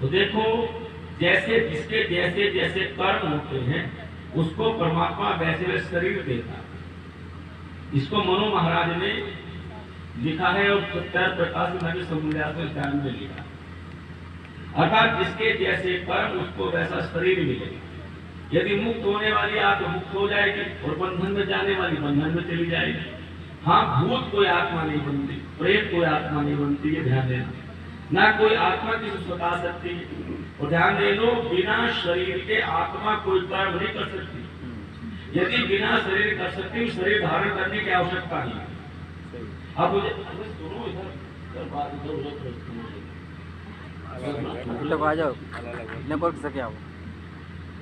तो देखो, जैसे जिसके जैसे जैसे कर्म होते हैं उसको परमात्मा वैसे वैसे शरीर देता है। इसको मनु महाराज ने लिखा है और सत्यार प्रकाश में समुदाय में लिखा। अर्थात जिसके जैसे कर्म उसको वैसा शरीर मिलेगा। यदि मुक्त होने वाली आत्मा मुक्त हो जाएगी और बंधन में जाने वाली बंधन में चली जाएगी। हाँ, भूत कोई आत्मा नहीं बनती, प्रेत कोई आत्मा नहीं बनती, ये ध्यान देना। ना कोई आत्मा किसी सता सकती है। और ध्यान दे लो, बिना शरीर के आत्मा कोई कर्म नहीं कर सकती। यदि बिना शरीर कर सकती, शरीर धारण करने की आवश्यकता नहीं। अब मुझे सुनो, इधर बात इधर आ जाओ, नेटवर्क से क्या हो।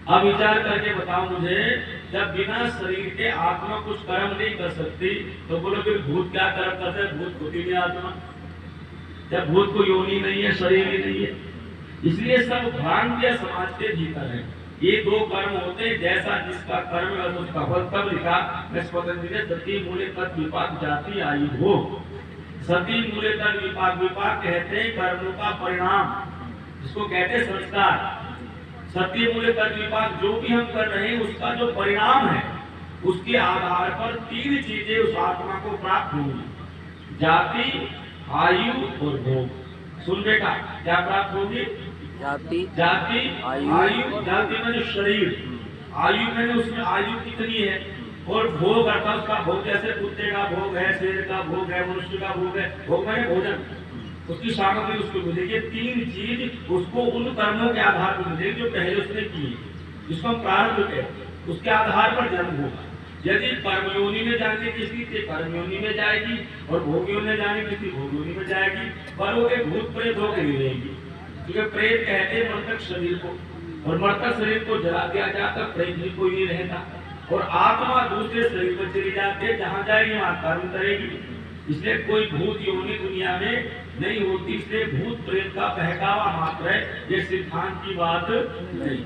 अब विचार करके बताओ मुझे, जब बिना शरीर के आत्मा कुछ कर्म नहीं कर सकती तो बोलो फिर भूत क्या कर्म करते हैं? भूत होती नहीं आत्मा। जब भूत को योनि नहीं है, शरीर ही नहीं है। इसलिए सब भ्रांतियां समाज के भीतर है। ये दो कर्म होते हैं, जैसा जिसका कर्म है उसका फल। तब लिखा स्वतंत्र ने सती मूल्य तत् विपाक जाति आयु हो। सती मूल्य तत् विपाक, विपाक कहते हैं कर्मों का परिणाम, जिसको कहते हैं संस्कार। सत्य मूल्य तत् विपाक जो भी हम कर रहे हैं उसका जो परिणाम है, उसके आधार पर तीन चीजें उस आत्मा को प्राप्त होंगी: जाति, आयु और भोग। सुन बेटा, क्या प्राप्त होगी? जाति, आयु। जाति में जो शरीर, आयु में उसमें आयु कितनी है, और भोग अर्थात उसका भोग, जैसे कुत्ते का भोग है, शेर का भोग है, मनुष्य का भोग है। भोग में भोजन, उसकी सामग्री उसको मिलेगी। तीन चीज उसको उन कर्मों के आधार पर मिलेगी जो पहले उसने की, जिसको हम प्रारब्ध कहते हैं। उसके आधार पर जन्म होगा। यदि कर्मयोनि में जाने की स्थिति कर्मयोनि में जाएगी, और भोगियों में जाने की स्थिति भोगियोनि में जाएगी। पर वो भूत प्रेत होकर नहीं रहेगी, क्योंकि प्रेत कहते हैं मृतक शरीर को, और मृतक शरीर को जला दिया जाता, प्रेत भी कोई नहीं रहता। और आत्मा दूसरे शरीर में चली जाती है, जहां जाएगी वहां कर्म करेगी। इसलिए कोई भूत योनि दुनिया में नहीं होती। इसलिए भूत प्रेत का बहकावा मात्र है, ये सिद्धांत की बात नहीं।